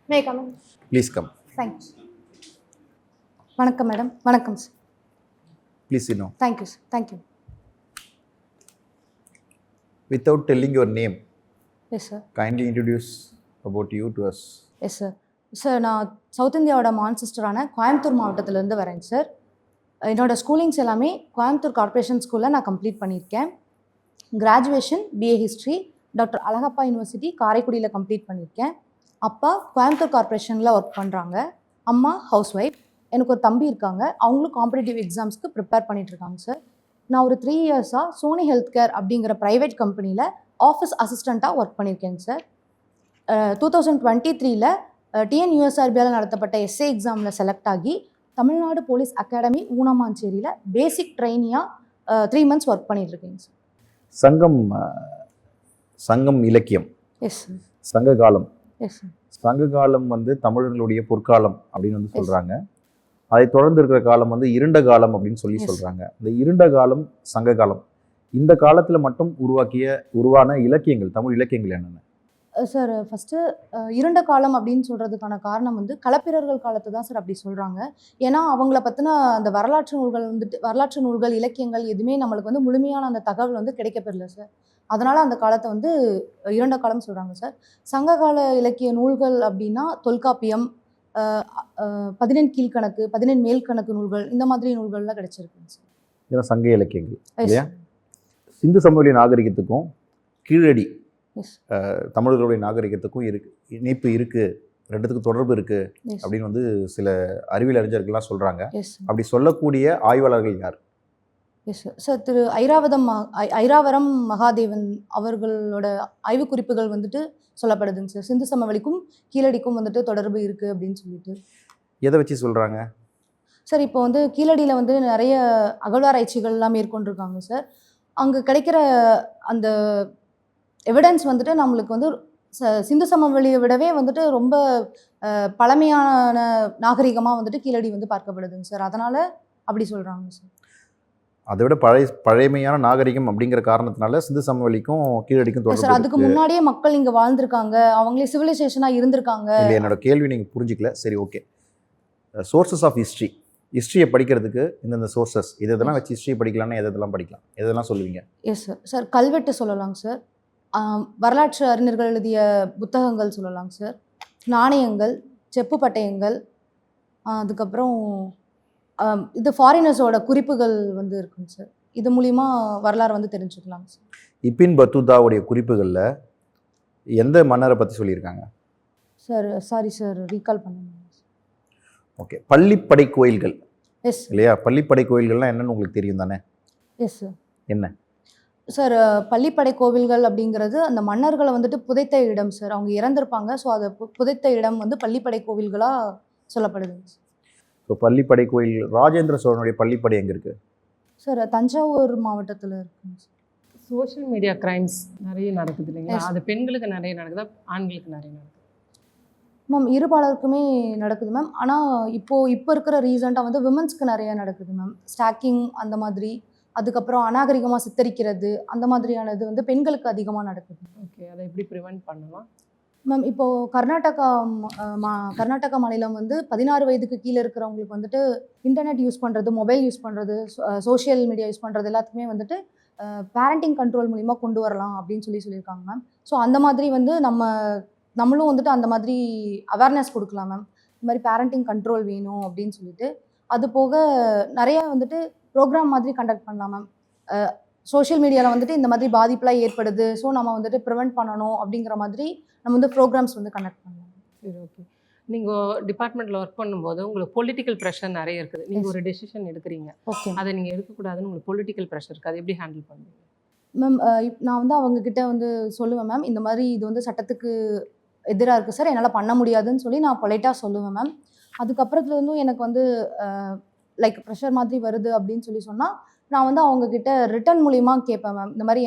May I come in? Please come. Thank you. வணக்கம் madam. வணக்கம் sir. Please sit down. Thank you, sir. Thank you. Without telling your name, Yes, sir. kindly introduce about you to us. Yes, sir. Sir நான் south இந்தியாவோட மான்செஸ்டரான கோயம்புத்தூர் மாவட்டத்திலேருந்து வரேங்க sir. என்னோடய schoolings எல்லாமே Coimbatore corporation ஸ்கூலில் நான் கம்ப்ளீட் பண்ணியிருக்கேன். Graduation BA history doctor Alagappa university காரைக்குடியில் கம்ப்ளீட் பண்ணியிருக்கேன். அப்பா கோயம்புத்தூர் கார்ப்பரேஷனில் ஒர்க் பண்ணுறாங்க. அம்மா ஹவுஸ் ஒய்ஃப். எனக்கு ஒரு தம்பி இருக்காங்க. அவங்களும் காம்படிட்டிவ் எக்ஸாம்ஸ்க்கு ப்ரிப்பேர் பண்ணிகிட்ருக்காங்க சார். நான் ஒரு 3 இயர்ஸாக சோனி ஹெல்த் கேர் அப்படிங்கிற ப்ரைவேட் கம்பெனியில் ஆஃபீஸ் அசிஸ்டண்ட்டாக ஒர்க் பண்ணியிருக்கேங்க சார். 2023 டிஎன்யூஎஸ்ஆர்பியால் நடத்தப்பட்ட எஸ்ஏ எக்ஸாமில் செலக்ட் ஆகி தமிழ்நாடு போலீஸ் அகாடமி ஊனமாஞ்சேரியில் பேசிக் ட்ரெயினியாக 3 months ஒர்க் பண்ணிகிட்ருக்கேங்க சார். சங்கம் இலக்கியம். Yes sir. சங்க காலம். Yes sir. சங்க காலம் தமிழர்களுடைய பொற்காலம் அப்படின்னு சொல்கிறாங்க. அதை தொடர்ந்து இருக்கிற காலம் இருண்ட காலம் அப்படின்னு சொல்கிறாங்க. இந்த இருண்ட காலம் சங்க காலம், இந்த காலத்தில் மட்டும் உருவான இலக்கியங்கள், தமிழ் இலக்கியங்கள் என்னென்ன சார்? ஃபஸ்ட்டு இருண்ட காலம் அப்படின்னு சொல்கிறதுக்கான காரணம் களப்பிரர்கள் காலத்தை தான் சார் அப்படி சொல்கிறாங்க. ஏன்னா அவங்கள பற்றின அந்த வரலாற்று நூல்கள் இலக்கியங்கள் எதுவுமே நம்மளுக்கு முழுமையான அந்த தகவல் கிடைக்கப்பெறல சார். அதனால் அந்த காலத்தை இருண்ட காலம் சொல்கிறாங்க சார். சங்ககால இலக்கிய நூல்கள் அப்படின்னா தொல்காப்பியம், 14 கீழ்கணக்கு, 14 மேல்கணக்கு நூல்கள், இந்த மாதிரி நூல்கள்லாம் கிடைச்சிருக்குங்க சார். இதெல்லாம் சங்க இலக்கியங்கள் இல்லையா? சிந்து சமவெளி நாகரிகத்துக்கும் கீழடி தமிழர்களுடைய நாகரிகத்துக்கும் இணைப்பு இருக்குது, ரெண்டுத்துக்கும் தொடர்பு இருக்குது அப்படின்னு சில அறிவியல் அறிஞர்கள்லாம் சொல்கிறாங்க. அப்படி சொல்லக்கூடிய ஆய்வாளர்கள் யார்? Yes sir. சார் திரு ஐராவரம் மகாதேவன் அவர்களோட ஆய்வு குறிப்புகள் சொல்லப்படுதுங்க சார். சிந்து சமவெளிக்கும் கீழடிக்கும் தொடர்பு இருக்குது அப்படின்னு சொல்லிட்டு. எதை வச்சு சொல்கிறாங்க சார்? இப்போ கீழடியில் நிறைய அகழ்வாராய்ச்சிகள்லாம் மேற்கொண்டிருக்காங்க சார். அங்கே கிடைக்கிற அந்த எவிடன்ஸ் நம்மளுக்கு சிந்து சமவெளியை விடவே ரொம்ப பழமையான நாகரிகமாக கீழடி பார்க்கப்படுதுங்க சார். அதனால் அப்படி சொல்கிறாங்க சார். அதை விட பழைமையான நாகரிகம் அப்படிங்கிற காரணத்தினால சிந்து சமவெளிக்கும் கீழடிக்கும் தொடர்பு சார். அதுக்கு முன்னாடியே மக்கள் இங்கே வாழ்ந்திருக்காங்க, அவங்களே சிவிலைசேஷனாக இருந்திருக்காங்க. இல்லை, என்னோட கேள்வி நீங்கள் புரிஞ்சிக்கல. சரி, ஓகே. சோர்சஸ் ஆஃப் ஹிஸ்ட்ரியை படிக்கிறதுக்கு இந்தந்த சோர்சஸ் இதெல்லாம் வச்சு ஹிஸ்ட்ரியை படிக்கலாம்னா எதெல்லாம் படிக்கலாம், எதெல்லாம் சொல்லுவீங்க? Yes sir. சார் கல்வெட்டு சொல்லலாங்க சார். வரலாற்று அறிஞர்கள் எழுதிய புத்தகங்கள் சொல்லலாங்க சார். நாணயங்கள், செப்பு பட்டயங்கள், அதுக்கப்புறம் இது ஃபாரினர்ஸோட குறிப்புகள் இருக்குங்க சார். இது மூலிமா வரலாறு தெரிஞ்சுக்கலாங்க சார். இபின் பத்துதாவுடைய குறிப்புகளில் எந்த மன்னரை பற்றி சொல்லியிருக்காங்க சார்? சாரி சார், ரீகால் பண்ணுங்க. ஓகே. பள்ளிப்படை கோயில்கள். எஸ் இல்லையா? பள்ளிப்படை கோயில்கள்லாம் என்னன்னு உங்களுக்கு தெரியும் தானே? Yes sir. என்ன சார்? பள்ளிப்படை கோவில்கள் அப்படிங்கிறது அந்த மன்னர்களை புதைத்த இடம் சார். அவங்க இறந்துருப்பாங்க. ஸோ அதை புதைத்த இடம் பள்ளிப்படை கோவில்களாக சொல்லப்படுதுங்க சார். ஸோ பள்ளிப்படை கோயில், ராஜேந்திர சோழனுடைய பள்ளிப்படை எங்கே இருக்குது சார்? தஞ்சாவூர் மாவட்டத்தில் இருக்குங்க சார். சோஷியல் மீடியா கிரைம்ஸ் நிறைய நடக்குது இல்லைங்களா? அது பெண்களுக்கு நிறைய நடக்குதா, ஆண்களுக்கு நிறைய நடக்குது? மேம் இருபாலருக்குமே நடக்குது மேம். ஆனால் இப்போ இருக்கிற ரீசெண்டாக விமன்ஸ்க்கு நிறைய நடக்குது மேம். ஸ்டாக்கிங் அந்த மாதிரி, அதுக்கப்புறம் அநாகரிகமாக சித்தரிக்கிறது, அந்த மாதிரியானது பெண்களுக்கு அதிகமாக நடக்குது. ஓகே. அதை எப்படி ப்ரிவென்ட் பண்ணலாம் மேம்? இப்போது கர்நாடகா மாநிலம் 16 வயதுக்கு கீழே இருக்கிறவங்களுக்கு இன்டர்நெட் யூஸ் பண்ணுறது, மொபைல் யூஸ் பண்ணுறது, சோஷியல் மீடியா யூஸ் பண்ணுறது எல்லாத்துக்குமே பேரண்டிங் கண்ட்ரோல் மூலிமா கொண்டு வரலாம் அப்படின்னு சொல்லியிருக்காங்க மேம். ஸோ அந்த மாதிரி நம்மளும் அந்த மாதிரி அவேர்னஸ் கொடுக்கலாம் மேம். இந்த மாதிரி பேரண்டிங் கண்ட்ரோல் வேணும் அப்படின்னு சொல்லிட்டு. அது போக நிறைய ப்ரோக்ராம் மாதிரி கண்டக்ட் பண்ணலாம் மேம். சோஷியல் மீடியாவில் இந்த மாதிரி பாதிப்புலாம் ஏற்படுது, ஸோ நம்ம ப்ரிவெண்ட் பண்ணணும் அப்படிங்கிற மாதிரி நம்ம ப்ரோக்ராம்ஸ் கண்டக்ட் பண்ணலாம். சரி, ஓகே. நீங்கள் டிபார்ட்மெண்ட்டில் ஒர்க் பண்ணும்போது உங்களுக்கு பொலிட்டிக்கல் ப்ரெஷர் நிறைய இருக்குது. நீங்கள் ஒரு டெசிஷன் எடுக்கிறீங்க, ஓகே, அதை நீங்கள் எடுக்கக்கூடாதுன்னு உங்களுக்கு பொலிட்டிக்கல் ப்ரெஷர் இருக்குது. அதை எப்படி ஹேண்டில் பண்ணுவீங்க மேம்? நான் அவங்கக்கிட்ட சொல்லுவேன் மேம், இந்த மாதிரி இது சட்டத்துக்கு எதிராக இருக்குது சார், என்னால் பண்ண முடியாதுன்னு சொல்லி நான் பொலைட்டாக சொல்லுவேன் மேம். அதுக்கப்புறத்துலேருந்தும் எனக்கு லைக் ப்ரெஷர் மாதிரி வருது அப்படின்னு சொன்னால் நான் அவங்கக்கிட்ட ரிட்டன் மூலிமா கேட்பேன் மேம். இந்த மாதிரி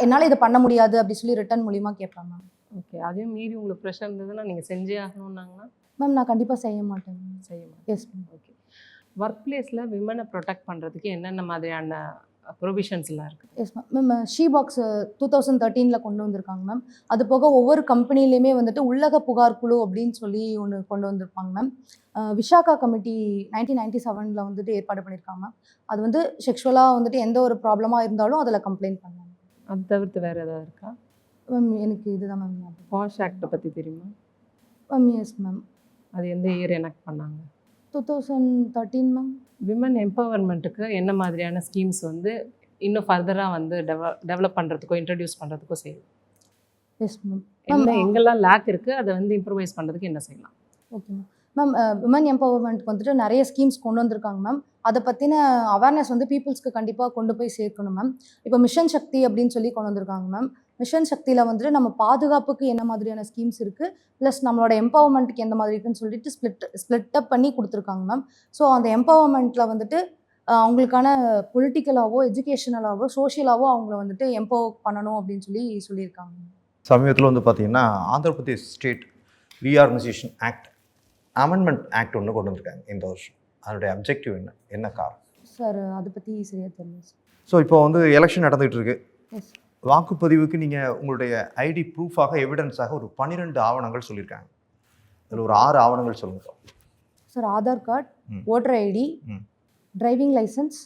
என்னால் இதை பண்ண முடியாது அப்படி சொல்லி ரிட்டன் மூலிமா கேட்பேன் மேம். ஓகே. அதையும் மீறி உங்களுக்கு ப்ரெஷர் இருந்ததுன்னா நீங்கள் செஞ்சே ஆகணுன்னாங்கன்னா? மேம் நான் கண்டிப்பாக செய்ய மாட்டேன். செய்ய மாட்டேன். Yes ma'am. ஓகே. ஒர்க் பிளேஸில் விமனை ப்ரொடெக்ட் பண்ணுறதுக்கு என்னென்ன மாதிரியான ப்ரொவிஷன்ஸ்லாம் இருக்குது? Yes ma'am. ஷீ பாக்ஸ் 2013 கொண்டு வந்திருக்காங்க மேம். அது போக ஒவ்வொரு கம்பெனிலையுமே வந்துட்டு உள்ளக புகார் குழு அப்படின்னு சொல்லி ஒன்று கொண்டு வந்திருப்பாங்க மேம். விஷாகா கமிட்டி 1997 வந்துட்டு ஏற்பாடு பண்ணியிருக்காங்க மேம். அது வந்து செக்ஷுவலாக வந்துட்டு எந்த ஒரு ப்ராப்ளமாக இருந்தாலும் அதில் கம்ப்ளைண்ட் பண்ணலாம் அது தவிர்த்து வேறு ஏதாவது இருக்கா? மேம். எனக்கு இதுதான் மேம் ஞாபகம். பாஷ் ஆக்டை பற்றி தெரியுமா? Ma'am yes ma'am. அது எந்த இயர் எனக்ட் பண்ணாங்க? 2013 மேம். விமன் எம்பவர்மெண்ட்டுக்கு என்ன மாதிரியான ஸ்கீம்ஸ் வந்து இன்னும் ஃபர்தராக வந்து டெவலப் பண்ணுறதுக்கோ இன்ட்ரடியூஸ் பண்ணுறதுக்கோ செய்யும்? Yes ma'am. என்ன எங்கெல்லாம் லேக் இருக்குது அதை வந்து இம்ப்ரூவைஸ் பண்ணுறதுக்கு என்ன செய்யலாம்? Okay ma'am. மேம் விமன் எம்பவர்மெண்ட்க்கு வந்துட்டு நிறைய ஸ்கீம்ஸ் கொண்டு வந்திருக்காங்க மேம். அதை பற்றின அவேர்னஸ் வந்து பீப்புள்ஸ்க்கு கண்டிப்பாக கொண்டு போய் சேர்க்கணும் மேம். இப்போ மிஷன் சக்தி அப்படின்னு சொல்லி கொண்டு வந்திருக்காங்க மேம். மிஷன் சக்தியில் வந்துட்டு நம்ம பாதுகாப்புக்கு என்ன மாதிரியான ஸ்கீம்ஸ் இருக்குது, ப்ளஸ் நம்மளோட எம்பவர்மெண்ட்டுக்கு எந்த மாதிரி இருக்குன்னு சொல்லிட்டு ஸ்ப்ளிட் அப் பண்ணி கொடுத்துருக்காங்க மேம். ஸோ அந்த எம்பவர்மெண்ட்டில் வந்துட்டு அவங்களுக்கான பொலிட்டிக்கலாவோ எஜுகேஷனலாவோ சோஷியலாவோ அவங்கள வந்துட்டு எம்பவர் பண்ணணும் அப்படின்னு சொல்லி சொல்லியிருக்காங்க. சமீபத்தில் வந்து பார்த்தீங்கன்னா Andhra Pradesh state reorganisation act amendment act ஒன்று கொண்டு வந்திருக்காங்க இந்த வருஷம். அதனுடைய அப்ஜெக்டிவ் என்ன காரணம்? சார் அதை பற்றி சரியாக தெரியல சார். ஸோ இப்போ வந்து எலெக்ஷன் நடந்துகிட்டு இருக்கு. எஸ். வாக்குப்பதிவுக்கு நீங்கள் உங்களுடைய ஐடி ப்ரூஃபாக எவிடன்ஸாக ஒரு 12 ஆவணங்கள் சொல்லியிருக்காங்க. அதில் ஒரு 6 ஆவணங்கள் சொல்லுங்கள் sir. Aadhaar card, voter ID, driving licence,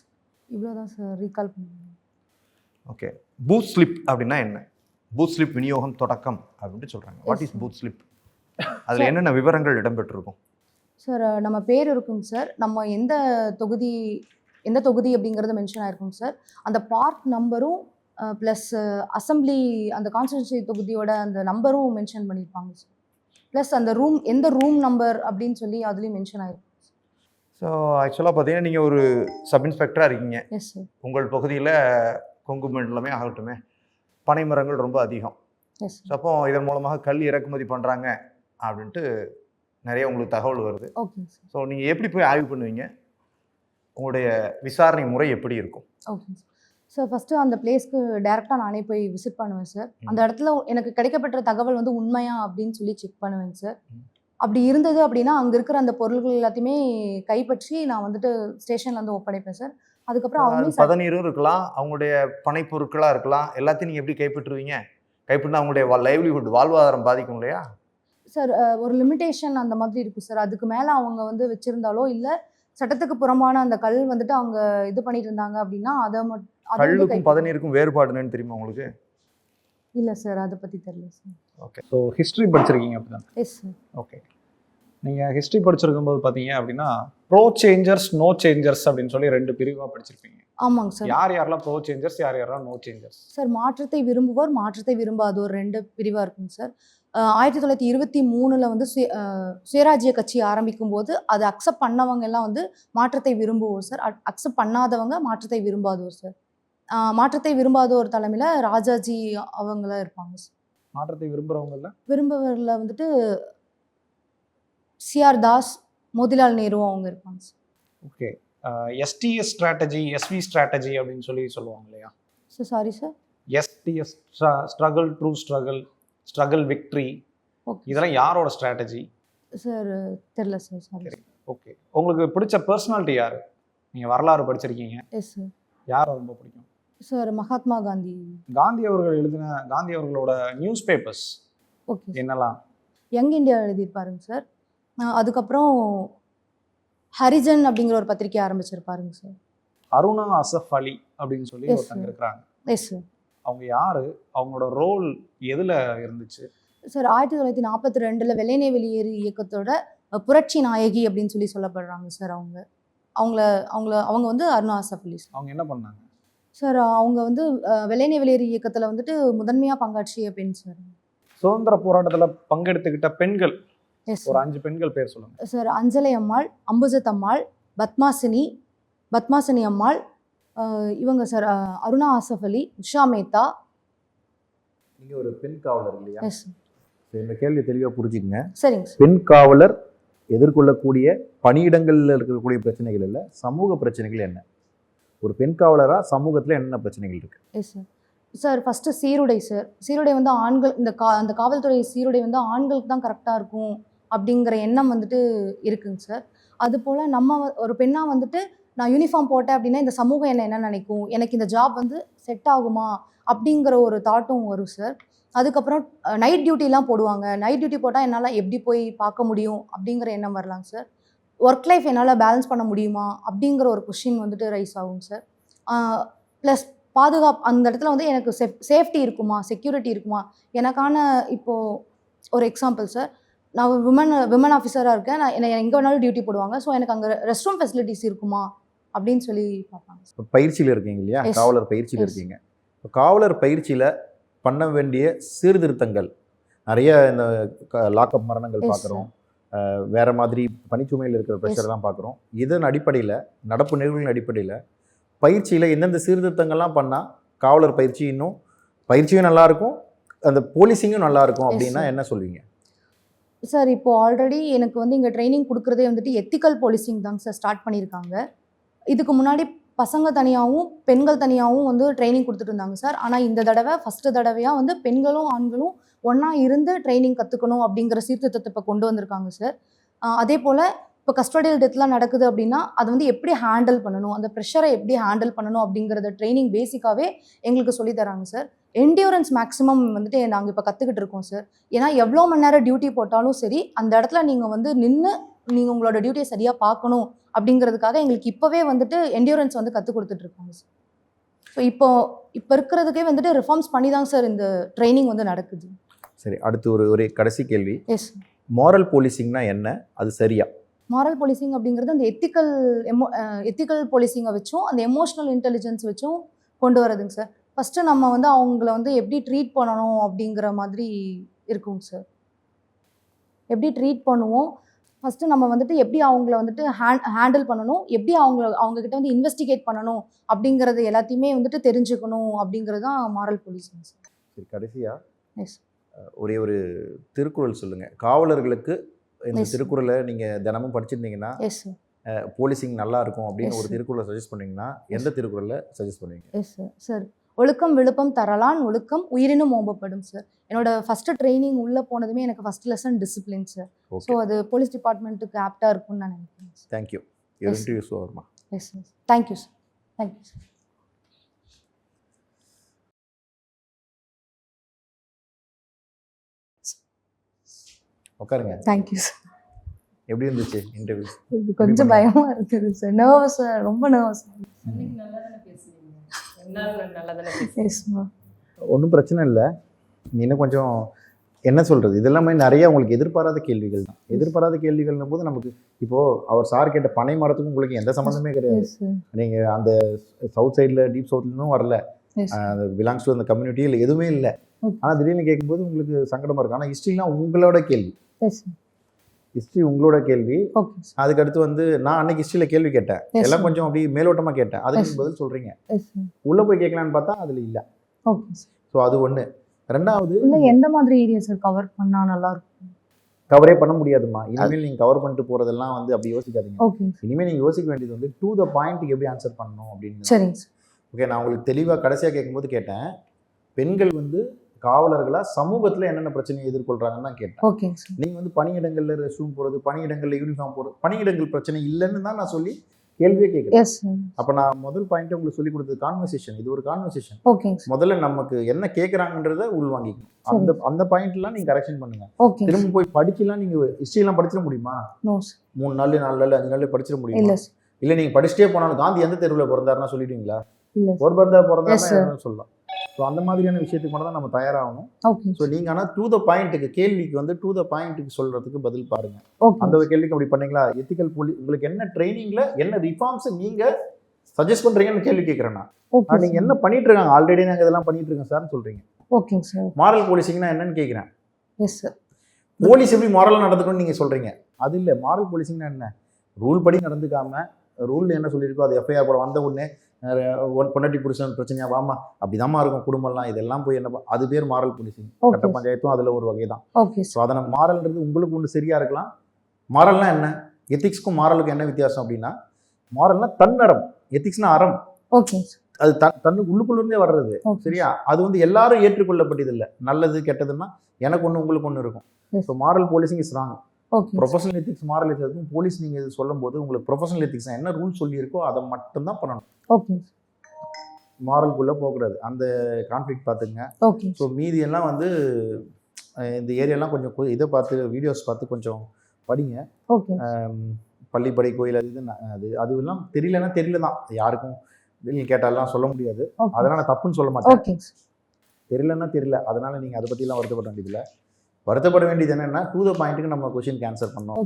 இவ்வளோ தான் சார் ரீகால் பண்ணுவேன். ஓகே. பூத் ஸ்லிப் அப்படின்னா என்ன? பூத் ஸ்லிப் விநியோகம் தொடக்கம் அப்படின்ட்டு சொல்கிறாங்க. What is booth slip? அதில் என்னென்ன விவரங்கள் இடம்பெற்றிருக்கும்? சார் நம்ம பேர் இருக்குங்க சார். நம்ம எந்த தொகுதி அப்படிங்கிறது மென்ஷன் ஆயிருக்குங்க சார். அந்த பார்ட் நம்பரும் ப்ளஸ் அசம்பிளி அந்த கான்ஸ்டிட்யூன்சி தொகுதியோட அந்த நம்பரும் மென்ஷன் பண்ணியிருப்பாங்க சார். ப்ளஸ் அந்த எந்த ரூம் நம்பர் அப்படின்னு சொல்லி அதுலேயும் மென்ஷன் ஆயிருக்கும். ஸோ ஆக்சுவலாக பார்த்தீங்கன்னா நீங்கள் ஒரு சப் இன்ஸ்பெக்டராக இருக்கீங்க. Yes sir. உங்கள் பகுதியில் கொங்கு மண்டலமே ஆகட்டுமே பனை மரங்கள் ரொம்ப அதிகம். எஸ். ஸோ அப்போ இதன் மூலமாக கல் இறக்குமதி பண்ணுறாங்க அப்படின்ட்டு நிறைய உங்களுக்கு தகவல் வருது. Okay sir. ஸோ நீங்கள் எப்படி போய் ஆய்வு பண்ணுவீங்க? உங்களுடைய விசாரணை முறை எப்படி இருக்கும்? Okay sir. சார் ஃபஸ்ட்டு அந்த பிளேஸ்க்கு டேரெக்டாக நானே போய் விசிட் பண்ணுவேன் சார். அந்த இடத்துல எனக்கு கிடைக்கப்பட்ட தகவல் வந்து உண்மையா அப்படின்னு சொல்லி செக் பண்ணுவேங்க சார். அப்படி இருந்தது அப்படின்னா அங்கே இருக்கிற அந்த பொருள்கள் எல்லாத்தையுமே கைப்பற்றி நான் வந்துட்டு ஸ்டேஷனில் வந்து ஒப்படைப்பேன் சார். அதுக்கப்புறம் அவங்களே பதநீரும் இருக்கலாம், அவங்களுடைய பனை பொருட்களாக இருக்கலாம், எல்லாத்தையும் நீங்கள் எப்படி கைப்பற்றுவீங்க? கைப்பற்றினா அவங்களுடைய லைவ்லிஹுட் வாழ்வாதாரம் பாதிக்கும் இல்லையா சார்? ஒரு லிமிட்டேஷன் அந்த மாதிரி இருக்கும் சார். அதுக்கு மேலே அவங்க வந்து வச்சுருந்தாலோ இல்லை சட்டத்துக்கு புறம்பான அந்த கல் வந்துட்டு அவங்க இது பண்ணிட்டு இருந்தாங்க அப்படின்னா அதை கல்லுக்கும் பதநீருக்கும் வேறுபாடுன்னு தெரியுமா உங்களுக்கு? இல்லை சார், அதை பற்றி தெரியல சார். ஓகே. ஸோ ஹிஸ்ட்ரி படிச்சிருக்கீங்க அப்படின்னா? Yes sir. ஓகே. நீங்கள் ஹிஸ்ட்ரி படிச்சிருக்கும்போது பார்த்தீங்க அப்படின்னா ப்ரோ சேஞ்சர்ஸ் நோ சேஞ்சர்ஸ் அப்படின்னு சொல்லி 2 பிரிவாக படிச்சிருப்பீங்க. ஆமாங்க சார். யாரெல்லாம் ப்ரோ சேஞ்சர்ஸ், யாரெல்லாம் நோ சேஞ்சர்ஸ்? சார் மாற்றத்தை விரும்புவோர், மாற்றத்தை விரும்பாதோர் 2 பிரிவாக இருக்குங்க சார். 1923 வந்து சுயராஜ்ய கட்சி ஆரம்பிக்கும் போது அதை அக்செப்ட் பண்ணவங்க எல்லாம் வந்து மாற்றத்தை விரும்புவோர் சார். அக்செப்ட் பண்ணாதவங்க மாற்றத்தை விரும்பாதோர் சார். மாற்றத்தை விரும்பாதோர் தலைமையில் ராஜாஜி அவங்களாம் இருப்பாங்க சார். மாற்றத்தை விரும்புவரில் வந்துட்டு சிஆர் தாஸ், மோதிலால் நேரு அவங்க இருப்பாங்க sir. Okay. STS strategy, SV strategy அப்படின்னு சொல்லி சொல்லுவாங்க இல்லையா sir? Sorry sir. STS struggle, true struggle victory, இதெல்லாம் யாரோட ஸ்ட்ராட்டஜி சார்? தெரியல சார். சாரி. ஓகே. உங்களுக்கு பிடிச்ச பர்சனாலிட்டி யார்? நீங்கள் வரலாறு படிச்சிருக்கீங்க. Yes sir. யார் ரொம்ப பிடிக்கும் சார்? மகாத்மா காந்தி. காந்தி அவர்களோட நியூஸ் பேப்பர்ஸ் ஓகே என்னெல்லாம்? யங் இந்தியா எழுதியிருப்பாருங்க சார். அதுக்கப்புறம் ஹரிஜன் அப்படிங்கிற ஒரு பத்திரிகை ஆரம்பிச்சிருப்பாருங்க சார். அருணா அசஃப் அலி அப்படின்னு சொல்லி ஒருத்தங்க இருக்கிறாங்க. Yes sir. அவங்க யாரு? அவங்களோட ரோல் எதுல இருந்துச்சு சார்? 1942 வெள்ளையனே வெளியேறு இயக்கத்தோட புரட்சி நாயகி அப்படின்னு சொல்லி சொல்லப்படுறாங்க சார். அவங்க வந்து அருணா அசஃப் அலி சார். அவங்க என்ன பண்ணாங்க சார்? அவங்க வந்து வெள்ளையனே வெளியேறு இயக்கத்தில் வந்துட்டு முதன்மையாக பங்காற்றிய பெண் சார். சுதந்திர போராட்டத்தில் பங்கெடுத்துக்கிட்ட பெண்கள் ஒரு 5 பெண்கள் பேர் சொல்லுங்க சார். அஞ்சலை அம்மாள், அம்புஜத் அம்மாள், பத்மாசினி அம்மாள், இவங்க சார் அருணா அசஃப் அலி, உஷா மேத்தா. நீங்கள் ஒரு பெண் காவலர் இல்லையா? எஸ். இந்த கேள்வி தெளிவாக புரிஞ்சுக்கங்க. சரிங்க சார். பெண் காவலர் எதிர்கொள்ளக்கூடிய பணியிடங்களில் இருக்கக்கூடிய பிரச்சனைகள் இல்லை, சமூக பிரச்சனைகள் என்ன? ஒரு பெண் காவலராக சமூகத்தில் என்னென்ன பிரச்சனைகள் இருக்குது? Yes sir. சார் ஃபஸ்ட்டு சீருடை சார். சீருடை வந்து ஆண்கள் அந்த காவல்துறை சீருடை வந்து ஆண்களுக்கு தான் கரெக்டாக இருக்கும் அப்படிங்கிற எண்ணம் வந்துட்டு இருக்குங்க சார். அதுபோல் நம்ம ஒரு பெண்ணாக வந்துட்டு நான் யூனிஃபார்ம் போட்டேன் அப்படின்னா இந்த சமூகம் என்ன நினைக்கும், எனக்கு இந்த ஜாப் வந்து செட் ஆகுமா அப்படிங்கிற ஒரு தாட்டும் வரும் சார். அதுக்கப்புறம் நைட் டியூட்டிலாம் போடுவாங்க. நைட் டியூட்டி போட்டால் என்னால் எப்படி போய் பார்க்க முடியும் அப்படிங்கிற எண்ணம் வரலாங்க சார். ஒர்க் லைஃப் என்னால் பேலன்ஸ் பண்ண முடியுமா அப்படிங்கிற ஒரு கொஷின் வந்துட்டு ரைஸ் ஆகும் சார். ப்ளஸ் பாதுகாப்பு அந்த இடத்துல வந்து எனக்கு சேஃப்டி இருக்குமா, செக்யூரிட்டி இருக்குமா, எனக்கான இப்போது ஒரு எக்ஸாம்பிள் சார், நான் ஒரு விமன் ஆஃபீஸராக இருக்கேன். நான் என்னை எங்கே வேணாலும் டியூட்டி போடுவாங்க. ஸோ எனக்கு அங்கே ரெஸ்ட் ரூம் ஃபெசிலிட்டிஸ் இருக்குமா அப்படின்னு சொல்லி பார்ப்பாங்க. இப்போ பயிற்சியில் இருக்கீங்க இல்லையா, காவலர் பயிற்சியில் இருக்கீங்க. இப்போ காவலர் பயிற்சியில் பண்ண வேண்டிய சீர்திருத்தங்கள் நிறைய, இந்த லாக்அப் மரணங்கள் பார்க்குறோம், வேறு மாதிரி பணிச்சுமையில் இருக்கிற ப்ரெஷர்லாம் பார்க்குறோம். இதன் அடிப்படையில், நடப்பு நிகழ்வுகளின் அடிப்படையில் பயிற்சியில் எந்தெந்த சீர்திருத்தங்கள்லாம் பண்ணால் காவலர் பயிற்சியும் நல்லாயிருக்கும், அந்த போலீஸிங்கும் நல்லாயிருக்கும் அப்படின்னா என்ன சொல்வீங்க சார்? இப்போது ஆல்ரெடி எனக்கு வந்து இங்கே ட்ரைனிங் கொடுக்குறதே வந்துட்டு எத்திக்கல் போலீஸிங் தாங்க சார் ஸ்டார்ட் பண்ணியிருக்காங்க. இதுக்கு முன்னாடி பசங்க தனியாகவும் பெண்கள் தனியாகவும் வந்து ட்ரைனிங் கொடுத்துட்டு இருந்தாங்க சார். ஆனால் இந்த தடவை ஃபஸ்ட்டு தடவையாக வந்து பெண்களும் ஆண்களும் ஒன்றா இருந்து ட்ரைனிங் கற்றுக்கணும் அப்படிங்கிற சீர்திருத்தத்தை இப்போ கொண்டு வந்திருக்காங்க சார். அதே போல் இப்போ கஸ்டடியல் டெத்லாம் நடக்குது அப்படின்னா அதை வந்து எப்படி ஹேண்டில் பண்ணணும், அந்த ப்ரெஷரை எப்படி ஹேண்டில் பண்ணணும் அப்படிங்கிறத ட்ரைனிங் பேசிக்காகவே எங்களுக்கு சொல்லித்தராங்க சார். என்டியூரன்ஸ் மேக்ஸிமம் வந்துட்டு நாங்கள் இப்போ கற்றுக்கிட்டு இருக்கோம் சார். ஏன்னா எவ்வளோ மணி நேரம் டியூட்டி போட்டாலும் சரி, அந்த இடத்துல நீங்கள் வந்து நின்று நீங்கள் உங்களோட டியூட்டியை சரியாக பார்க்கணும் அப்படிங்கிறதுக்காக எங்களுக்கு இப்போவே வந்துட்டு என்டியூரன்ஸ் வந்து கற்றுக் கொடுத்துட்ருக்காங்க சார். ஸோ இப்போ இருக்கிறதுக்கே வந்துட்டு ரிஃபார்ம்ஸ் பண்ணி தான் சார் இந்த ட்ரைனிங் வந்து நடக்குது. சரி, அடுத்து ஒரு கடைசி கேள்வி. எஸ், மாரல் போலீசிங்னா என்ன, அது சரியா? மாரல் போலீசிங் அப்படிங்கிறது அந்த எத்திக்கல் போலீசிங்கை வச்சும் அந்த எமோஷ்னல் இன்டெலிஜென்ஸ் வச்சும் கொண்டு வரதுங்க சார். ஃபஸ்ட்டு நம்ம வந்து அவங்கள வந்து எப்படி ட்ரீட் பண்ணணும் அப்படிங்கிற மாதிரி இருக்குங்க சார். எப்படி ட்ரீட் பண்ணுவோம், ஃபஸ்ட்டு நம்ம வந்துட்டு எப்படி அவங்கள வந்துட்டு ஹேண்டில் பண்ணணும், எப்படி அவங்கக்கிட்ட வந்து இன்வெஸ்டிகேட் பண்ணணும் அப்படிங்கிறது எல்லாத்தையுமே வந்துட்டு தெரிஞ்சுக்கணும் அப்படிங்கிறது தான் மாரல் போலீசிங் சார். சரி, கடைசியாக எஸ், ஒரே ஒரு திருக்குறள் சொல்லுங்கள் காவலர்களுக்கு. இந்த திருக்குறளை நீங்கள் தினமும் படிச்சிருந்தீங்கன்னா எஸ் சார், போலீசிங் நல்லா இருக்கும் அப்படின்னு ஒரு திருக்குறளை சஜஸ்ட் பண்ணீங்கன்னா எந்த திருக்குறளை சஜஸ்ட் பண்ணுவீங்க? Yes sir. சார், ஒழுக்கம் விழுப்பம் தரலான் ஒழுக்கம் உயிரினும் ஓம்பப்படும் சார். என்னோட ஃபஸ்ட்டு ட்ரைனிங் உள்ளே போனதுமே எனக்கு first lesson discipline sir. So அது போலீஸ் டிபார்ட்மெண்ட்டுக்கு ஆப்டாக இருக்கும்னு நான் நினைக்கிறேன் சார். தேங்க்யூ. இன்டர்வியூ ஓவர்மா. Yes sir, thank you sir, thank you sir. உட்காருங்க. Thank you sir. எப்படி இருந்துச்சு இன்டர்வியூ? இது கொஞ்சம் பயமா இருக்குது சார், நர்வஸ் சார், ரொம்ப நர்வஸ். ஒன்றும் பிரச்சனை இல்லை. நீ இன்னும் கொஞ்சம் என்ன சொல்கிறது, இதெல்லாமே நிறைய உங்களுக்கு எதிர்பாராத கேள்விகள் தான். எதிர்பாராத கேள்விகள்னும் போது நமக்கு இப்போது அவர் சார் கேட்ட பனை மரத்துக்கும் உங்களுக்கு எந்த சம்மந்தமே கிடையாது. நீங்கள் அந்த சவுத் சைடில் டீப் சவுத்லேருந்தும் வரல, பிலாங்ஸ் டு அந்த கம்யூனிட்டி இல்லை, எதுவுமே இல்லை. ஆனால் திடீர்னு கேட்கும்போது உங்களுக்கு சங்கடமாக இருக்கும். ஆனால் ஹிஸ்ட்ரிலாம் உங்களோட கேள்வி, ஹிஸ்ட்ரி உங்களோட கேள்வி. அதுக்கடுத்து வந்து நான் அன்னைக்கு ஹிஸ்ட்ரியில் கேள்வி கேட்டேன், எல்லாம் கொஞ்சம் அப்படி மேலோட்டமாக கேட்டேன், அதுக்கு பதில் சொல்கிறீங்க. உள்ளே போய் கேட்கலான்னு பார்த்தா அதில் இல்லை. ஸோ அது ஒன்று. ரெண்டாவது, எந்த மாதிரி ஏரியா சார் கவர் பண்ணால் நல்லா இருக்கும்? கவரே பண்ண முடியாதுமா. இனிமேல் நீங்கள் கவர் பண்ணிட்டு போகிறதெல்லாம் வந்து அப்படி யோசிக்காதீங்க. இனிமேல் நீங்கள் யோசிக்க வேண்டியது வந்து டு த பாயிண்ட்டுக்கு எப்படி ஆன்சர் பண்ணணும் அப்படின்னு. சரிங்க சார். ஓகே, நான் உங்களுக்கு தெளிவாக கடைசியாக கேட்கும்போது கேட்டேன், பெண்கள் வந்து காவலர்களாக சமூகத்தில் என்னென்ன பிரச்சனையை எதிர்கொள்கிறாங்கன்னு தான் கேட்டேன். Okay sir. நீங்கள் வந்து பணியிடங்களில் ரெஸ்ட் ரூம் போகிறது, பணியிடங்களில் யூனிஃபார்ம் போகிறது, பணியிடங்கள் பிரச்சனை இல்லைன்னு தான் நான் சொல்லி கேள்வியே கேட்குறேன். அப்போ நான் முதல் பாயிண்ட்டை உங்களுக்கு சொல்லி கொடுத்தது கான்வர்சேஷன். இது ஒரு கான்வர்சேஷன். முதல்ல நமக்கு என்ன கேட்குறாங்கன்றத உள்வாங்கிக்கணும். அந்த பாயிண்ட்லாம் நீங்கள் கரெக்ஷன் பண்ணுங்க. திரும்ப போய் படிக்கலாம். நீங்கள் ஹிஸ்ட்ரிலாம் படிச்சிட முடியுமா? 3 நாள் 4 நாள் 5 நாள் படிச்சிட முடியுமா? இல்லை நீங்கள் படிச்சுட்டே போனாலும் காந்தி எந்த தெருவில் பிறந்தாருன்னா சொல்லிடுவீங்களா? போர்பந்தா பிறந்தாருன்னா சொல்லலாம். ஸோ அந்த மாதிரியான விஷயத்துக்கு மட்டும் தான் நம்ம தயாராகணும். ஸோ நீங்கள் ஆனால் டு த பாயிண்ட்டுக்கு, கேள்விக்கு வந்து டு த பாயிண்ட்டுக்கு சொல்கிறதுக்கு பதில் பாருங்கள். அந்த ஒரு கேள்விக்கு அப்படி பண்ணீங்களா? எத்திக்கல் உங்களுக்கு என்ன ட்ரைனிங்கில் என்ன ரிஃபார்ம்ஸ் நீங்கள் சஜஸ்ட் பண்ணுறீங்கன்னு கேள்வி கேட்குறேன்னா, நீங்கள் என்ன பண்ணிட்டு இருக்காங்க? ஆல்ரெடி நாங்கள் இதெல்லாம் பண்ணிட்டு இருக்கோம் சார்னு சொல்கிறீங்க. ஓகேங்க சார். மாரல் போலீசிங்னா என்னன்னு கேட்குறேன். Yes sir. போலீஸ் எப்படி மாரலாக நடந்துக்கணும்னு நீங்கள் சொல்கிறீங்க. அது இல்லை. மாரல் போலீசிங்னா என்ன? ரூல் படி நடந்துக்காம, ரூல் என்ன சொல்லியிருக்கோ அது எஃப்ஐஆர் போட வந்த உடனே பொண்டாட்டி புருஷன் பிரச்சனையா வாமா அப்படிதாம்மா இருக்கும் குடும்பம்லாம், இதெல்லாம் போய் என்ன, அது பேர் மாரல் போலீசிங். கட்ட பஞ்சாயத்தும் அதில் ஒரு வகை தான். ஸோ அதனை மாரல்ன்றது உங்களுக்கு ஒன்று சரியா இருக்கலாம். மாரல்னா என்ன? எத்திக்ஸ்க்கும் மாரலுக்கும் என்ன வித்தியாசம் அப்படின்னா, மாரல்னா தன்னறம், எத்திக்ஸ்னா அறம். அது தன்னுக்கு உள்ளுக்குள்ளே வர்றது. சரியா? அது வந்து எல்லாரும் ஏற்றுக்கொள்ளப்பட்டது இல்லை. நல்லது கெட்டதுன்னா எனக்கு ஒன்று உங்களுக்கு ஒன்று இருக்கும். So moral policing is wrong. Okay professional ethics moral எத்திக்ஸும் போலீஸ் நீங்கள் இது சொல்லும்போது உங்களுக்கு ப்ரொஃபஷனல் எத்திக்ஸ் என்ன ரூல் சொல்லியிருக்கோ அதை மட்டும்தான் பண்ணணும். ஓகே மாரல்குள்ளே போகக்கூடாது. அந்த கான்ஃப்ளிக்ட் பார்த்துங்க. ஓகே ஸோ மீதி எல்லாம் வந்து இந்த ஏரியாலாம் கொஞ்சம் இதை பார்த்து வீடியோஸ் பார்த்து கொஞ்சம் படிங்க. ஓகே பள்ளிப்படை கோயில் அது எல்லாம் தெரியலன்னா தெரியல தான், யாருக்கும் நீங்கள் கேட்டாலாம் சொல்ல முடியாது. அதெல்லாம் நான் தப்புன்னு சொல்ல மாட்டேன். ஓகே தெரியலன்னா தெரியல, அதனால நீங்கள் அதை பற்றிலாம் வருத்தப்பட வேண்டியதில்லை. வருத்தப்பட வேண்டியது என்னென்னா டு த பாயிண்ட்டுக்கு நம்ம கொஷினுக்கு ஆன்சர் பண்ணோம்.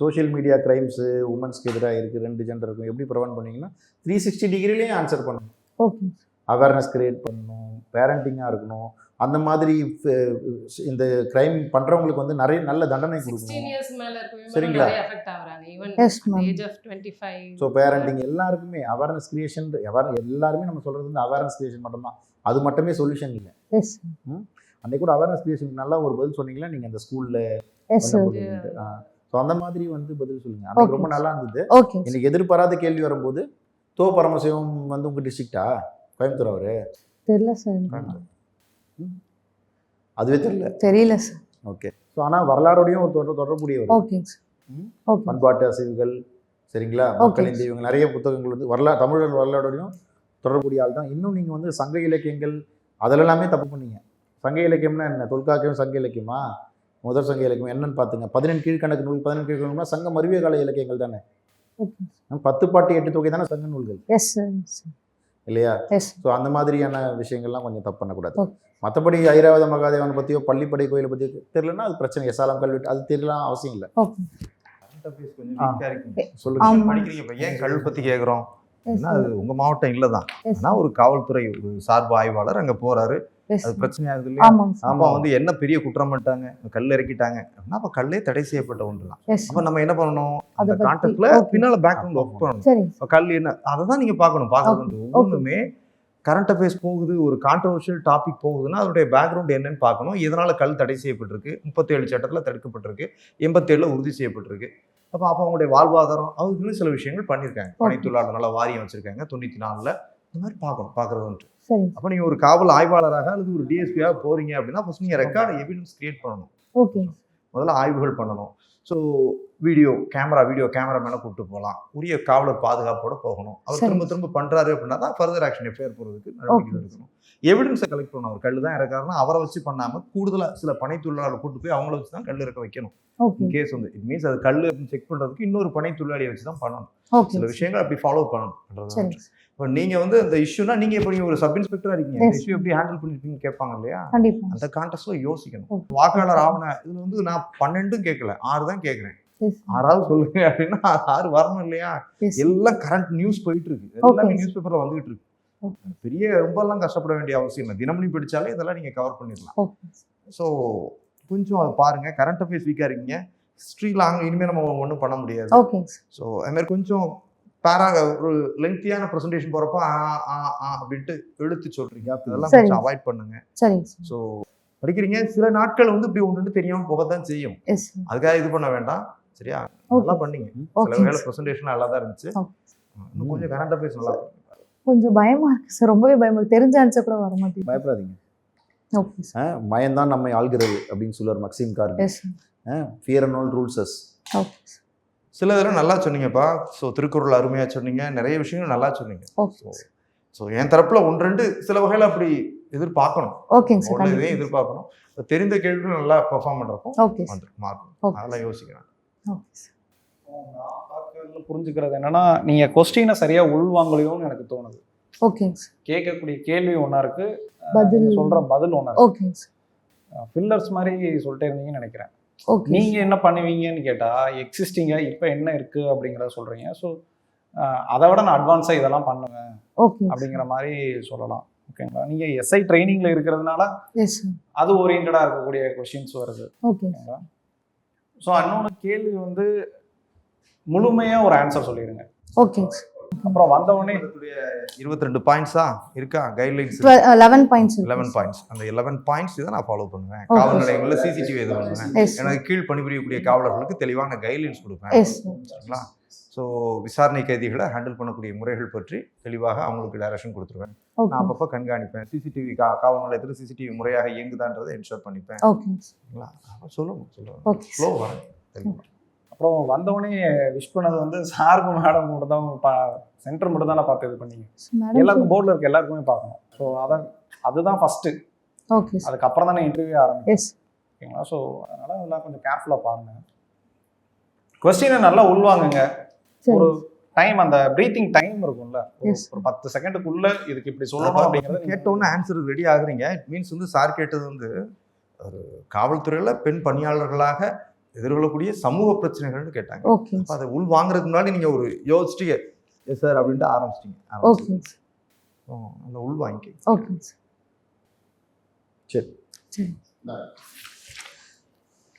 சோஷியல் மீடியா கிரைம்ஸு உமன்ஸ்க்கு எதிராக இருக்குது, 2 ஜெண்டருக்கும் எப்படி ப்ரிவென்ட் பண்ணிங்கன்னா 360 டிகிரிலேயும் ஆன்சர் பண்ணணும். ஓகே அவேர்னஸ் கிரியேட் பண்ணணும், பேரண்டிங்காக இருக்கணும். அந்த மாதிரி இந்த கிரைம் பண்ணுறவங்களுக்கு வந்து நிறைய நல்ல தண்டனை 16 கொடுக்கணும். இயர்ஸ் மேல இருக்கவங்க சரிங்களா? நிறைய அஃபெக்ட் ஆகுறாங்க. Even yes ma'am age of 25. So parenting எல்லாருக்குமே அவேர்னஸ் கிரியேஷன், எல்லாருமே நம்ம சொல்கிறது வந்து அவேர்னஸ் கிரியேஷன் மட்டும்தான். அது மட்டுமே சொல்யூஷன் இல்லை. எஸ் அன்றைக்கு கூட அவேர்னஸ் கிரியேஷனுக்கு நல்லா ஒரு பதில் சொன்னீங்களா நீங்கள் அந்த ஸ்கூலில். எஸ் சார் ஸோ அந்த மாதிரி வந்து பதில் சொல்லுங்கள். அன்றைக்கு ரொம்ப நல்லா இருந்தது. ஓகே இன்னைக்கு எதிர்பாராத கேள்வி வரும்போது தோ பரமசிவம் வந்து உங்கள் டிஸ்ட்ரிக்டா கோயம்புத்தூர் அவரு தெரியல சார், அதுவே தெரியல சார். ஓகே. ஸோ ஆனால் வரலாறோடையும் ஒரு தொடர்புடையவர். Okay sir. ஓகே பண்பாட்டு அசைவுகள் சரிங்களா, மக்களின் தெய்வங்கள், நிறைய புத்தகங்கள் வந்து தமிழர் வரலாறோடையும் தொடர்புடைய ஆள் தான். இன்னும் நீங்கள் வந்து சங்க இலக்கியங்கள் அதிலெல்லாமே தப்பு பண்ணீங்க. சங்க இலக்கியம்னா என்ன? தொல்காப்பியம் சங்க இலக்கியமா? முதல் சங்க இலக்கியம் என்னன்னு பார்த்துங்க. 18 கீழ்கணக்கு நூல், 18 கீழ்கணக்குனா சங்க மருவிய கால இலக்கியங்கள் தானே. 10 பாட்டு 8 தொகை தானே சங்க நூல்கள். எஸ் சார் இல்லையா? எஸ் ஸோ அந்த மாதிரியான விஷயங்கள்லாம் கொஞ்சம் தப்பு பண்ணக்கூடாது. ஓகே. மற்றபடி ஐராவத மகாதேவனை பற்றியோ பள்ளிப்படை கோயிலை பற்றியோ தெரியலன்னா அது பிரச்சனை. எசாலம் கல்வி அது தெரியலாம் அவசியம் இல்லை. ஓகே சொல்லுங்க. ஆமா. படிக்கிறீங்க இப்ப ஏன் கல்வி பத்தி கேக்குறோம்? எஸ் ஏன்னா அது உங்க மாவட்டம் இல்லதான். எஸ் ஆனா ஒரு காவல்துறை ஒரு சார்பு ஆய்வாளர் அங்க போறாரு, எஸ் அது பிரச்சனை ஆகுது இல்லையா? ஆமாங்க சார். அப்ப வந்து என்ன பெரிய குற்றம் பண்ணிட்டாங்க, கல் இறக்கிட்டாங்க அப்படின்னா அப்ப கல்லே தடை செய்யப்பட்ட ஒன்றுதான். எஸ் அப்ப நம்ம என்ன பண்ணணும், அந்த அதை பத்தி- கான்டெக்ட்ல ஓகே. பின்னால பேக்ரவுண்ட் ஒர்க் பண்ணணும். சரிங்க இப்ப கல் என்ன அதை தான் நீங்க பார்க்கணும். பார்க்கறது ஒவ்வொன்றுமே கரண்ட் அஃபேர்ஸ் போகுது, ஒரு கான்ட்ரவர்ஷியல் டாபிக் போகுதுன்னா அதோடைய பேக்ரவுண்ட் என்னன்னு பார்க்கணும். இதனால கல் தடை செய்யப்பட்டிருக்கு, 37 சட்டத்துல தடுக்கப்பட்டிருக்கு, 87ல உறுதி செய்யப்பட்டிருக்கு. அப்போ அவங்களுடைய வாழ்வாதாரம் அதுக்குன்னு சில விஷயங்கள் பண்ணியிருக்காங்க. பணி தொழிலாளர் நல்ல வாரியம் வச்சிருக்காங்க 94ல. இந்த மாதிரி பார்க்கணும், பார்க்கறது வந்துட்டு. சரிங்க அப்போ நீங்கள் ஒரு காவல் ஆய்வாளராக அல்லது ஒரு டிஎஸ்பியாக போறீங்க அப்படின்னா ஃபர்ஸ்ட் நீங்கள் ரெக்கார்டு எவிடன்ஸ் கிரியேட் பண்ணணும். ஓகே முதல்ல ஆய்வுகள் பண்ணணும். ஸோ வீடியோ கேமராமேனை கூப்பிட்டு போகலாம், உரிய காவலர் பாதுகாப்போட போகணும். அவர் சரி. திரும்ப திரும்ப பண்றாரு அப்படின்னா தான் ஃபர்தர் ஆக்ஷன் எஃப்ஐஆர் போகிறதுக்கு நடவடிக்கை எடுக்கணும். எவிடன்ஸை கலெக்ட் பண்ணணும். அவர் கல் தான் இறக்காருன்னா அவரை வச்சு பண்ணாமல் கூடுதலாக சில பணி தொழிலாளர் கூட்டு போய் அவங்கள வச்சு தான் கல் இறக்க வைக்கணும். ஓகே கேஸ் வந்து இட் மீன்ஸ் அது கல் அப்படின்னு செக் பண்றதுக்கு இன்னொரு பணி தொழிலாளியை வச்சு தான் பண்ணணும். ஓகே சில விஷயங்கள் அப்படி ஃபாலோ பண்ணணும். சரி இப்போ நீங்க வந்து அந்த இஷ்யூனா நீங்க இப்போ நீங்க ஒரு சப் இன்ஸ்பெக்டரா இருக்கீங்க, இந்த Yes. இஷ்யூ எப்படி ஹேண்டில் பண்ணிருப்பீங்க கேட்பாங்க இல்லையா? கண்டிப்பா அந்த கான்டெக்ட்ல யோசிக்கணும். Okay. வாக்காளர் ஆவண இதுல வந்து நான் 12 கேட்கல, 6 தான் கேட்கிறேன். எஸ் 6ஆவது சொல்லுங்க அப்படின்னா 6 வரணும் இல்லையா? எஸ் எல்லாம் கரண்ட் நியூஸ் போயிட்டு இருக்கு, எல்லாமே Okay. நியூஸ் பேப்பர்ல வந்துகிட்டு இருக்கு. Okay. பெரிய ரொம்பலாம் கஷ்டப்பட வேண்டிய அவசியம் இல்லை. தினமணி படிச்சாலே இதெல்லாம் நீங்க கவர் பண்ணிடலாம். ஓகே ஸோ கொஞ்சம் அதை பாருங்க. கரண்ட் அஃபேர்ஸ் வீக்கா இருக்கீங்க, ஹிஸ்ட்ரியில் அங்கே இனிமேல் நம்ம ஒன்றும் பண்ண முடியாது. ஓகே ஸோ அதுமாதிரி கொஞ்சம் ஒரு லெங்க்தியான ப்ரெசன்டேஷன் போகிறப்ப அப்படின்ட்டு எடுத்து சொல்றீங்க, அதெல்லாம் சரி. கொஞ்சம் அவாய்ட் பண்ணுங்க. சரிங்க சார் ஸோ படிக்கிறீங்க, சில நாட்கள் வந்து இப்படி ஒன்று தெரியாமல் போகத்தான் செய்யும். எஸ் அதுக்காக இது பண்ண வேண்டாம், சரியா? நல்லா பண்ணீங்க. சில ஓகே வேலை ப்ரெசன்டேஷன் நல்லா தான் இருந்துச்சு. Okay. இன்னும் கொஞ்சம் கரண்ட் அஃபேர்ஸ் நல்லா பண்ணுங்க. கொஞ்சம் பயமா இருக்கு சார், ரொம்பவே பயமா இருக்கு. தெரிஞ்ச ஆன்சர் கூட வர மாட்டேங்குது. பயப்படாதீங்க. ஓகே சார் மயம்தான் நம்மை ஆள்கிறது அப்படின்னு சொல்லுவார் Maxim Gorky. Yes fear and all rules. Okay சில இதெல்லாம் நல்லா சொன்னீங்கப்பா. ஸோ திருக்குறள் அருமையாக சொன்னீங்க, நிறைய விஷயங்கள் நல்லா சொன்னீங்க. ஓகே ஸோ என் தரப்புல 1-2 சில வகையில் அப்படி எதிர்பார்க்கணும், ஓகேங்க சார் ஒன்று இதையும் கண்டிப்பா. எதிர்பார்க்கணும். இப்ப தெரிந்த கேள்விகள் நல்லா பெர்ஃபார்ம் பண்றப்போ ஓகே சார் வந்துடும் மார்க். ஓகே அதெல்லாம் யோசிக்கிறேன். ஓகே சார் புரிஞ்சுக்கிறது என்னன்னா நீங்க கொஸ்டினை சரியா உள்வாங்கலையோன்னு எனக்கு தோணுது. ஓகேங்க சார் கேட்கக்கூடிய கேள்வி ஒன்றா இருக்கு, பதில் நீங்க சொல்ற பதில் ஒன்றா இருக்கு. ஓகேங்க சார் ஃபில்லர்ஸ் மாதிரி சொல்லிட்டே இருந்தீங்கன்னு நினைக்கிறேன். ஓகே நீங்க என்ன பண்ணுவீங்கன்னு கேட்டா எக்ஸிஸ்டிங்கா இப்போ என்ன இருக்கு அப்படிங்கிறத சொல்றீங்க. ஸோ அதை விட நான் அட்வான்ஸாக இதெல்லாம் பண்ணுவேன் ஓகே அப்படிங்கிற மாதிரி சொல்லலாம். ஓகேங்களா? நீங்க எஸ்ஐ ட்ரைனிங்ல இருக்கிறதுனால எஸ் சார் அது ஓரியன்டா இருக்கக்கூடிய கொஸ்டின்ஸ் வருது. ஓகே ஓகேங்களா? ஸோ இன்னொன்று கேள்வி வந்து முழுமையா ஒரு ஆன்சர் சொல்லிடுங்க. ஓகேங்க சார் அப்புறம் வந்தவொடனே 22 பாயிண்ட்ஸா இருக்கா கைட்லைன்ஸ்? 11 points 11 points. அந்த 11 பாயிண்ட்ஸ் தான் நான் ஃபாலோ பண்ணுவேன். காவல் நிலையங்களில் சிசிடிவி இது பண்ணுவேன். எஸ் எனக்கு கீழ் பணிபுரியக்கூடிய காவலர்களுக்கு தெளிவான கைட்லைன்ஸ் கொடுப்பேன். எஸ் சரிங்களா? ஸோ விசாரணை கைதிகளை ஹேண்டில் பண்ணக்கூடிய முறைகள் பற்றி தெளிவாக அவங்களுக்கு டைரக்ஷன் கொடுத்துருவேன். ஓகே நான் அப்பப்போ கண்காணிப்பேன். சிசிடிவி காவல் நிலையத்தில் சிசிடிவி முறையாக இயங்குதான்றதை என்ஷூர் பண்ணிப்பேன். ஓகே சரிங்களா? சொல்லுங்க ஓகே ஸ்லோ வரேன் தெளிவா. அப்புறம் வந்தவொடனே விஷ் பண்ணது வந்து சாருக்கு மேடம் மட்டும் தான் சென்டர் மட்டும் தான் பார்த்து இது பண்ணீங்க. எல்லாருக்கும் போர்டில் இருக்க எல்லாருக்குமே பார்க்கணும். ஸோ அதுதான் ஃபஸ்ட்டு. ஓகே அதுக்கப்புறம் தானே இன்டர்வியூ ஆரம்பிக்கும். எஸ் ஓகேங்களா? ஸோ அதனால் அதெல்லாம் கொஞ்சம் கேர்ஃபுல்லாக பாருங்கள். கொஸ்டினை நல்லா உள்வாங்குங்க. ஒரு டைம், அந்த ப்ரீத்திங் டைம் இருக்கும்ல, ஒரு 10 செகண்டுக்குள்ள இதுக்கு இப்படி சொல்லணும் அப்படிங்கிறது கேட்டோன்னு ஆன்சர் ரெடி ஆகுறீங்க. இட் மீன்ஸ் வந்து சார் கேட்டது வந்து ஒரு காவல்துறையில் பெண் பணியாளர்களாக எதிர்கொள்ளக்கூடிய சமூக பிரச்சனைகள்னு கேட்டாங்க. ஓகே அப்போ அதை உள் வாங்குறதுக்கு முன்னாடி நீங்கள் ஒரு யோசிச்சிங்க எஸ் சார் அப்படின்ட்டு ஆரம்பிச்சிட்டிங்க. ஓகே அந்த உள் வாங்கிக்க. ஓகே சரி சரி